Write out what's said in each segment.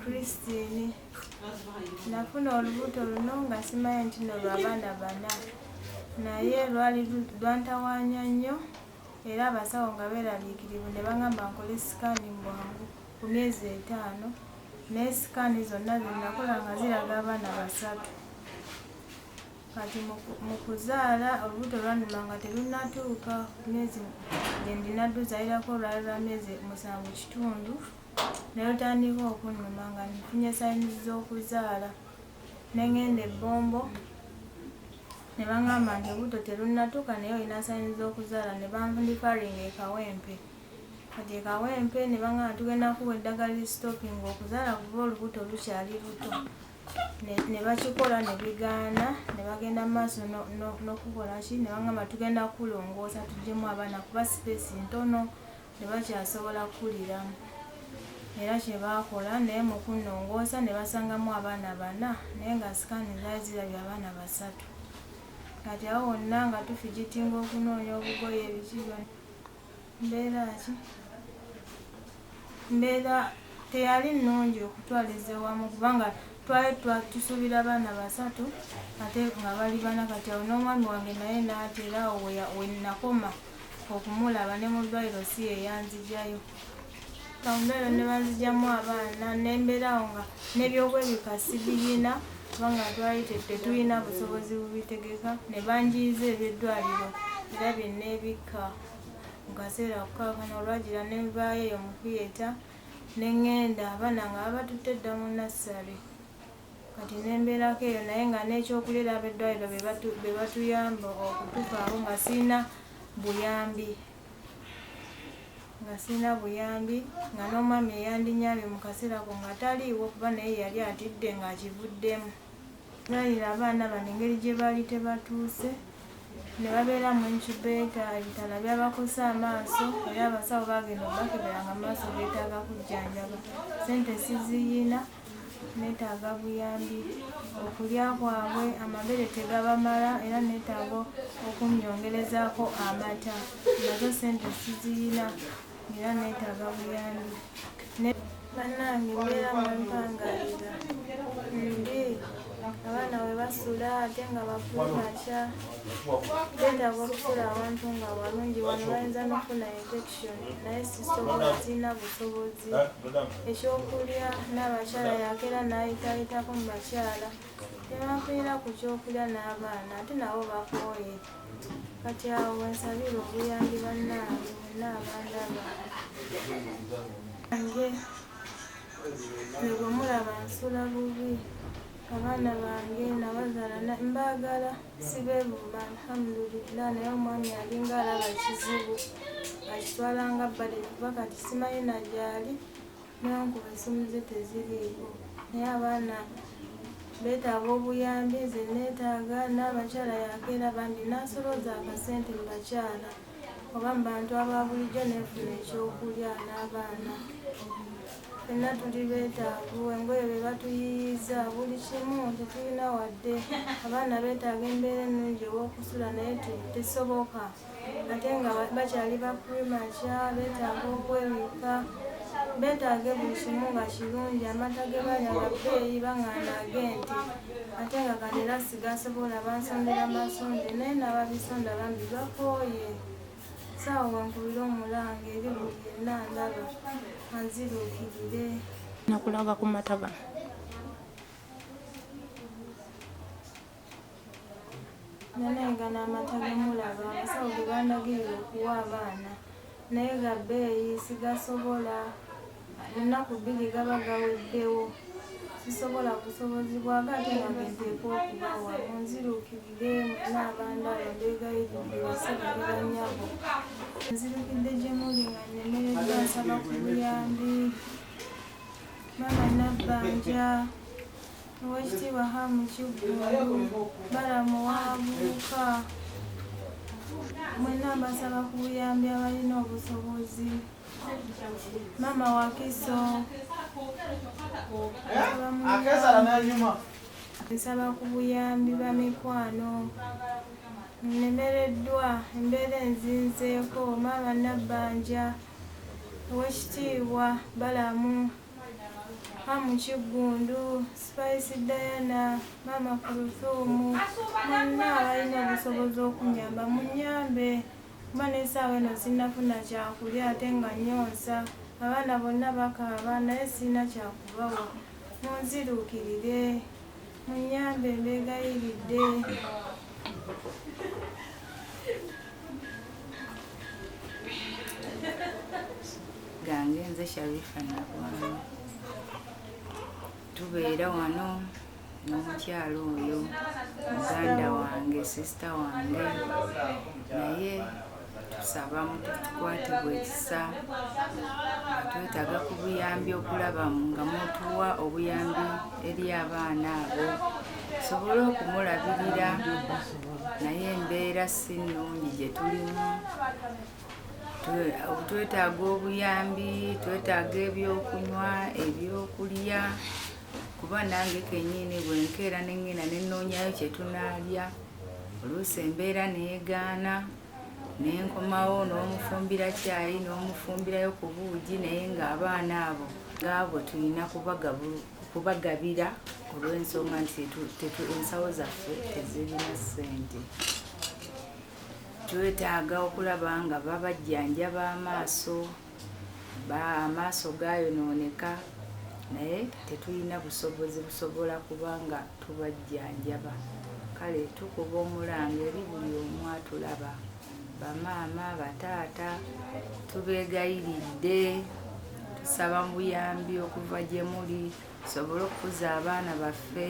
Christine nafuna olubuto luno nga simanyi nti no lw'abaana bana naye lwali lwantawanya nnyo era abasawo nga beeraliikirivu ne bagamba nkole sikaani bwangu ku myezi 5 naye sikaani zonna zenakola nga ziraga abaana 3 kati mu kuzaala olubuto lwannuma nga terunatuuka myezi gendinadduzaalirako olwali lwa myezi 7.5 naye otandika okunnuma nga nfunye sayinizi z'okuzaala nengenda ebbombo ne bangamba nti obuto terunnatuuka naye olina sayinizi z'okuzaala ne bandifaringa ekawempe kati ekawempe ne bangamba tugenda kuwa eddagala lisitopinga okuzaala kuba olubuto lukyali luto ne bakikola ne bigaana ne bagenda mu maaso n'okukola ki ne bangamba tugenda kulongoosa tuggyemu abaana kuba sipeesi ntono ne bakyasobola kuliramu era kye baakola naye mu kunnongoosa ne basangamu abaana 4 naye nga sikaani zaali zirabye abaana 3 kati awo wonna nga tufigitinga okunoonya obugoye ebikiba mbeera teyali nnungi okutwaliza ewamu kubanga twali tusuubira abaana 3 ate nga bali 4 kati awo n'omwami wange naye n'atera awo we nakoma okumulaba ne mu ddwaliro si yeyanzigyayo kamulero ne banzigyamu abaana nembeerawo nga n'ebyokwebika sibiyina kubanga twali tetulina busobozi bubitegeka ne banjiyiza eby'eddwaliro era byenneebikka mu kaseera kukaakano olwagira ne bivaayo eyo mu thiyeta neŋŋenda abaana nga babatutte dda mu nassale kati nembeerako eyo naye nga n'ekyokulya ab'eddwaliro be batuyamba okutufaawo nga sirina buyambi nga n'omwami eyandinyambye mu kaseera ko nga taliiwo kuba naye yali atidde ng'akivuddemu zaalira abaana bano engeri gye baali tebatuuse ne babeera mu incubator ebitala byabakosa amaaso era abasawo bagenda obakebera nga amaaso geetaaga kujjanjaba sente siziyina neetaaga buyambi okulya kwabwe amabere tegabamala era neetaaga okumyongerezaako amata nazo sente siziyina era neetaaga buyambi bannange mbeera mu mpangalira abaana we basula ate nga bakulu makya beetaaga okusula awantu nga walungi wano bayinza n'okufuna infection naye sisobola sirina busobozi ekyokulya n'abakyala yakeera n'ayitaayitako mu bakyala tebanfunira ku kyokulya n'abaana ate nabo bakooye kati awo wensabira obuyambi bannange mwenna abandaba nge negomulaba nsula bubi abaana bange nabazaala mbaagala sibeebuma alhamdulillah naye omwami alinga alaba ekizibu akitwalanga bbali kuba kati simanyi nagyali newankuba essimu ze teziriiko naye abaana beetaaga obuyambi, nze neetaaga n'abakyala yakeera bandi n'asolooza akasente mu bakyala oba mu bantu aba bulijjo neefuna ekyokulya n'abaana. Ffenna tuli beetaavu, engoye be batuyiyiza buli kimu tetulina wadde. Abaana beetaaga embeera ennungi ew'okusula naye tesoboka. Ate nga bakyali ba primature beetaaga okwebika, beetaaga buli kimu nga kirungi. Amata ge banywa ga bbeeyi baŋŋaana ag'ente ate nga kano era sigasobola bansondera masonde naye n'ababisonda bambi bakooye. Saawa wenkubira omulange eri buli yenna ndaba anziruukirire. Nakulaga ku mata gano. Naye gano amata gemulaba abasawo ge bandagirira okuwa abaana naye ga bbeeyi sigasobola. Ennaku 2 gaba gaweddewo, sisobola kusobozebwaga ate nga genteekwa okubawa. Munziruukirire n'abandaba mbeegayiridde basebe ne bannyabo. Nzirukidde gye muli nga nnemereddwa nsaba ku buyambi. Maama Nabbanja, Oweekitiibwa Hamu Kiggundu, Balamu w'abavubuka, mwenna mbasaba ku buyambi abalina obusobozi. Maama Wakiso, nsaba ku buyambi ba mikwano. Nnemereddwa embeera enzinzeeko. Maama Nabbanja, Oweekitiibwa Balamu, Hamu Kiggundu, Spice Diana, Maama Kuluthumu, mwenna abalina obusobozi okunyamba munyambe. Kuba n'essaawa eno sinnafuna kyakulya ate nga nnyonsa. Abaana bonna bakaaba naye sirina kyakubawa. Munziruukirire, munyambe mbeegayiridde. Gange nze Sharifa Nagwano. Tubeera wano n'omukyalo oyo muganda wange, sisita wange, naye tusaba mutukwatibwa ekisa. Twetaaga ku buyambi okulaba nga mutuwa obuyambi eri abaana abo tusobole okumulabirira, naye embeera si nnungi gye tulimu. Twetaaga obuyambi, twetaaga ebyokunywa, ebyokulya, kuba nange kennyini bwenkeera nengenda nennoonyayo kye tunaalya. Oluusi embeera neegaana, nenkomawo n'omufumbira caayi n'omufumbirayo ku buugi, naye ng'abaana abo ngaabo tulina kubagabira olw'ensonga nti ensawo zaffe tezirina ssente. Twetaaga okulaba nga babajjanjaba amaaso gaayonooneka, naye tetulina busobozi busobola kubanga tubajjanjaba. Kale tukuba omulanga eri buli omu atulaba, bamaama, bataata, tubeegayiridde, tusaba mu buyambi okuva gye muli tusobole okukuza abaana baffe.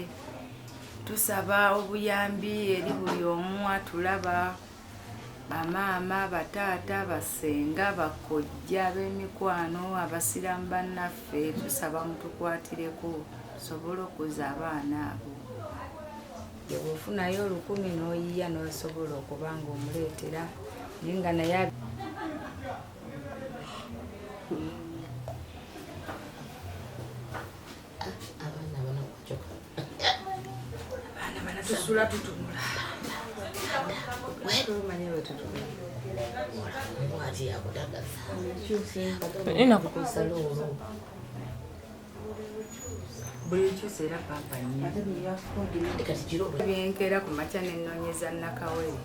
Tusaba obuyambi eri buli omu atulaba, bamaama, bataata, basenga, bakojja, b'emikwano, abasiraamu bannaffe. Tusaba mutukwatireko tusobole okuza abaana abo. Bw'ofunayo 10 n'oyiya n'osobola okuba ng'omuleetera naye nga naye abaana banatusula tutumula. Buli kyuseera papa nnyo byenkeera ku makya nennoonyeza Nakawere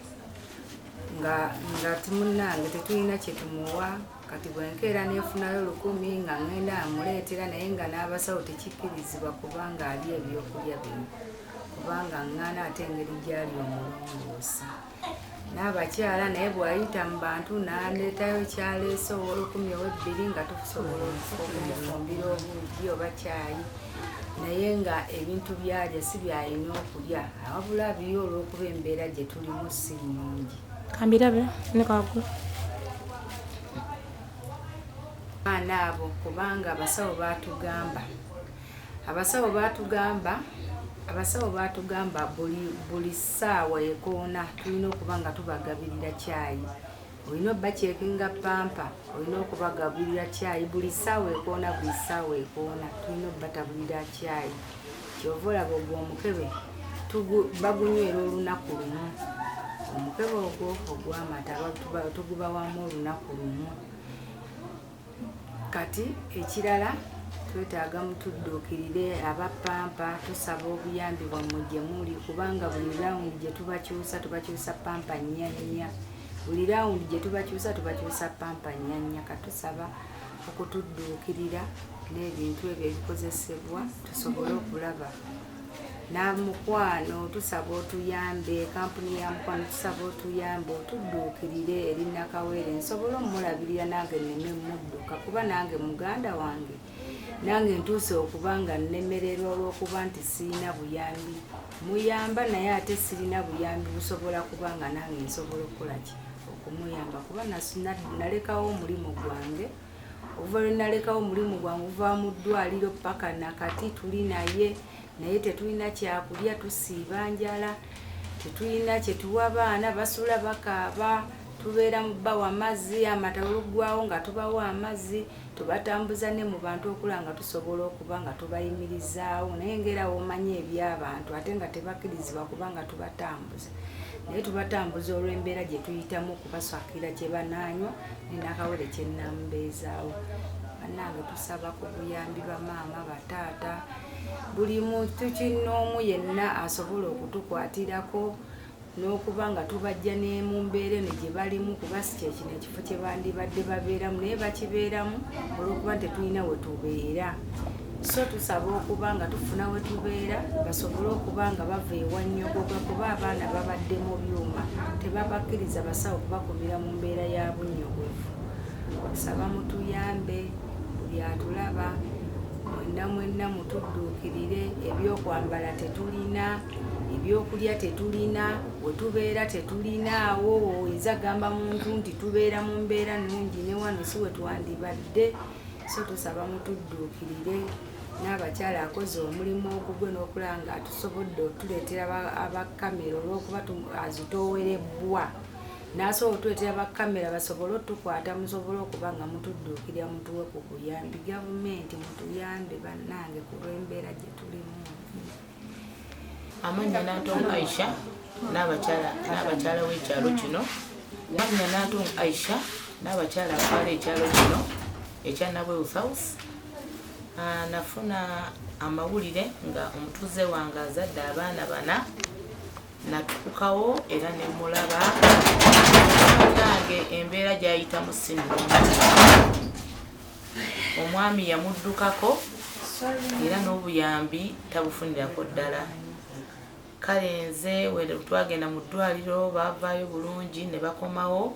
nga timunnange tetulina kye tumuwa. Kati bwenkeera neefunayo 10 nga ngenda amuleetera, naye nga n'abasawo tekikkirizibwa kubanga ali ebyokulya bino, kubanga ŋŋaana ate engeri gy'ali omulongoosa. N'abakyala naye bw'ayita mu bantu n'andeetayo kyaleese ow'10 ow'2 nga tusobola okumufumbira obuugi oba caayi, naye nga ebintu byalya si byalina okulya, wabula biri olw'okuba embeera gye tulimu si nnungi. Kambirabe ne kagu abaana abo kubanga abasawo baatugamba abasawo batugamba buli ssaawa ekoona tulina okuba nga tubagabirira caayi. Olina obbacekinga pampa, olina okubagabirira caayi buli ssaawa ekoona, buli ssaawa ekoona tulina obbatabulira caayi. Kyova olaba ogwo omukebe bagunywera olunaku lumu. Omukebe ogwo ogw'amata tugubawamu olunaku lumu. Kati ekirala twetaaga mutudduukirire abapampa, tusaba obuyambi bwammwe gye muli kubanga buli rawundi gye tubakyusa pampa nnya. Buli rawundi gye tubakyusa pampa nnya. Katusaba okutudduukirira n'ebintu ebyo ebikozesebwa tusobole okulaba. Namukwano tusaba otuyambe, kampuni ya Mukwano tusaba otuyambe otudduukirire eri Nakawere nsobole omulabirira nange nneme mudduka kuba nange muganda wange. Nange ntuuse okuba nga nnemererwa olw'okuba nti sirina buyambi. Muyamba naye ate sirina buyambi busobola kuba nga nange nsobola okukolaki okumuyamba kuba nalekawo omulimu gwange. Oluva lwe nalekawo omulimu gwange okuva mu ddwaliro paka nakati tuli naye tetulina kyakulya, tusiiba njala, tetulina kye tuwa abaana, basula bakaaba, tubeera mu bbawa amazzi, amata oluggwawo nga tubawa amazzi, tubatambuza ne mu bantu okulaba nga tusobola okuba nga tubayimirizaawo. Naye ng'erawo omanye eby'abantu ate nga tebakkirizibwa kuba nga tubatambuza. Naye tubatambuza olw'embeera gye tuyitamu okubaswakira kye banaanywa ne Nakawere kye nnamubeezaawo. Bannange tusaba ku buyambi bamaama, bataata, buli muntu kinnoomu yenna asobola okutukwatirako n'okuba nga tubajja ne mu mbeera eno gye balimu kuba si kye kino ekifo kye bandibadde babeeramu naye bakibeeramu olw'okuba tetulina we tubeera. So tusaba okuba nga tufuna we tubeera basobole okuba nga bava ewannyogoga kuba abaana babadde mu byuma tebabakkiriza basawo kubakumira mu mbeera ya bunnyogovu. Tusaba mutuyambe buli atulaba mwenna mutudduukirire. Ebyokwambala tetulina, ebyokulya tetulina, we tubeera tetulinaawo. Oyinza gamba muntu nti tubeera mu mbeera nnungi ne wano si we twandibadde. So tusaba mutudduukirire. N'abakyala akoze omulimu ogugwe n'okulaba nga atusobodde otuleetera abakamera olw'okuba azitoowerebbwa. N'asobola otuleetera abakamera basobole otukwata musobole okuba nga mutudduukirira mutuwe ku buyambi. Gavumenti mutuyambe bannange ku lw'embeera gye tulimu. Amannya Nantongo Aisha n'abakyala w'ekyalo kino. Amannya Nantongo Aisha n'abakyala atwala ekyalo kino ekya Nabweru South. Nafuna amawulire nga omutuuze wange azadde abaana 4. Natuukawo era ne mulaba nange embeera gy'ayitamu si nnungi. Omwami yamuddukako era n'obuyambi tabufunirako ddala. Kale nze we twagenda mu ddwaliro baavaayo bulungi ne bakomawo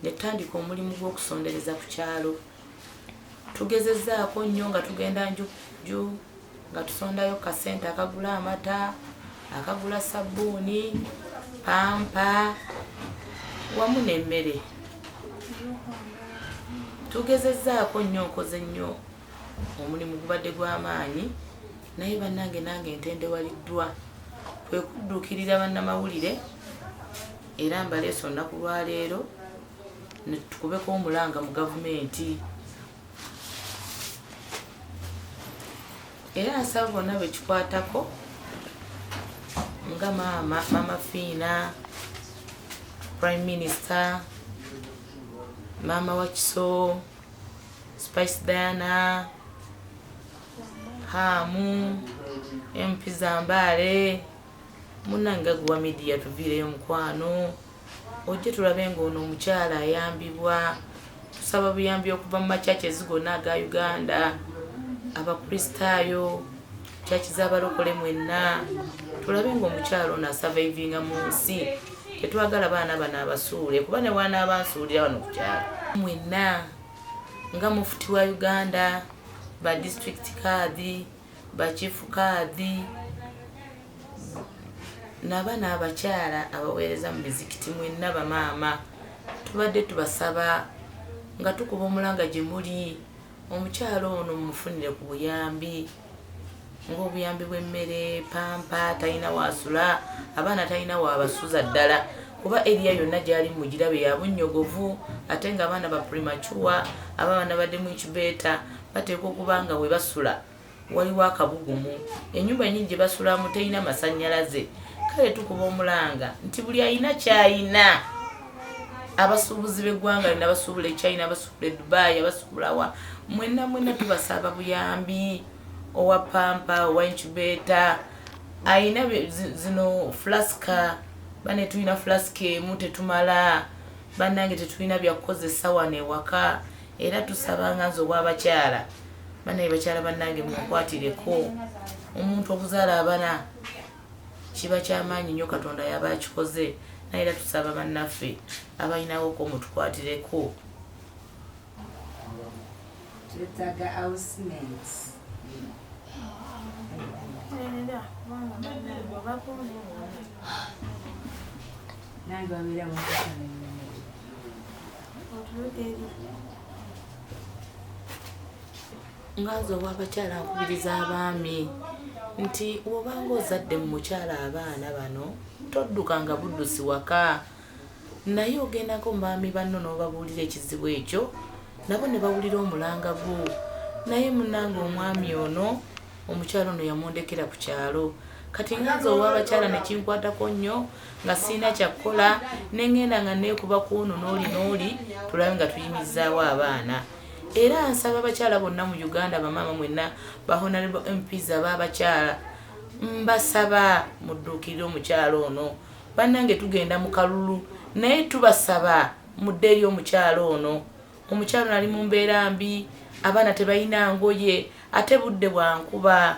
ne tutandika omulimu gw'okusondereza ku kyalo. Tugezezzaako nnyo nga tugenda njujju nga tusondayo kasente akagula amata, akagula sabbuuni, pampa wamu n'emmere. Tugezezzaako nnyo, nkoze nnyo, omulimu gubadde gw'amaanyi naye bannange nange ntendewaliddwa. Kwe kudduukirira bannamawulire era mbaleese olunaku lwaleero ne tukubeko omulanga mu gavumenti. Era nsaba bonna bekikwatako nga Mama Fiina, Prime Minister, Mama Wakiso, Spice Diana, Hamu, MP Zambale, munnange guwa media tuviireyo Mukwano. Ojje tulabe ng'ono omukyala ayambibwa. Tusaba buyambi okuva mu makyakezi gonna aga Uganda, abakristaayo, kyaki z'abalokole mwenna. Tulabe ng'omukyala ono asurvivinga mu nsi. Tetwagala baana bano abasuule kuba ne bw'anaaba nsuulira wano ku kyalo. Mwenna nga mufuti wa Uganda, ba district kaadi, ba chief kaadi, n'abaana abakyala abaweereza mu bizikiti mwenna bamaama. Tubadde tubasaba nga tukuba omulanga gye muli omukyala ono mumufunire ku buyambi. ng'obuyambi bw'emmere, pampa, talina waasula, abaana talina waabasuza ddala kuba eriya yonna gyali mugirabe ya bunnyogovu ate ng'abaana ba premature abaana badde mu incubator bateekwa okuba nga we basula waliwo akabugumu. Ennyumba ennyingi gye basulamu terina masannyalaze. Kale tukuba omulanga nti buli alina kyayina. Abasuubuzi b'eggwanga lina basuubula e China, abasuubula e Dubai, abasuubula wa mwenna tubasaba buyambi owa pampa, owa incubator, ayina zino flaska. Bane tulina flask emu tetumala, bannange tetulina byakukozesa wano ewaka, era tusaba nga nze obw'abakyala banaye bakyala bannange munkwatireko. Omuntu okuzaala abaana kiba kyamaanyi nnyo, Katonda yaba akikoze, naye era tusaba bannaffe abalinawoko mutukwatireko. Twetaaga housemates. Nange wabeera mukusana ngazo obw'abakyala nkubiriza abaami nti wobanga ozadde mu mukyala abaana bano toddukanga buddusi waka, naye ogendako maami banno n'obabuulira ekizibu ekyo, nabo ne bawulira omulanga gwo. Naye munnange omwami ono omukyala ono yamundekera ku kyalo, kati ngazo obw'abakyala ne kinkwatako nnyo nga sirina kyakukola, ne ngenda nga neekuba ku ono n'oli tulabe nga tuyimizzaawo abaana. Era nsaba abakyala bonna mu Uganda, bamaama mwenna, ba honorable MPs ab'abakyala, mbasaba mudduukirire omukyalo ono. Bannange tugenda mu kalulu naye tubasaba mudde eri omukyalo ono. Omukyalo ono ali mu mbeera mbi, abaana tebalina ngoye, ate budde bwa nkuba.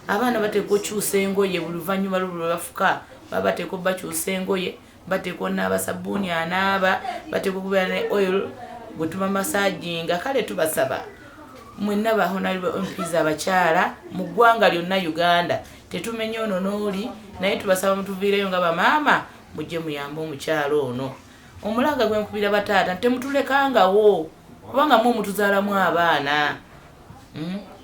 Abaana bateekwa okukyusa engoye buli luvannyuma lwe bafuka, baba bateekwa bakyusa engoye, bateekwa onaaba sabbuuni anaaba, bateekwa okubeera ne oil bwe tuba masaginga. Kale tubasaba mwenna ba honorable MPs abakyala mu ggwanga lyonna Uganda, tetumenye ono n'oli, naye tubasaba mutuviireyo nga bamaama mujje muyambe omukyalo ono. Omulanga gwe nkubira bataata temutulekangawo kubanga mu mutuzaalamu abaana.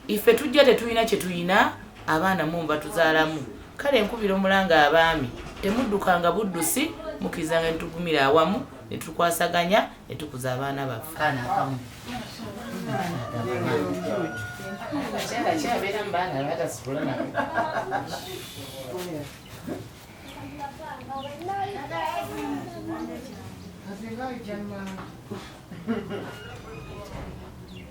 Ife tujja tetulina kye tulina, abaana mu batuzaalamu. Kale nkubira omulanga abaami temuddukanga buddusi, mukirizanga ne tugumira awamu ne tukwasaganya ne tukuza abaana baffe. Kyabeera mu baana batasitula nabo.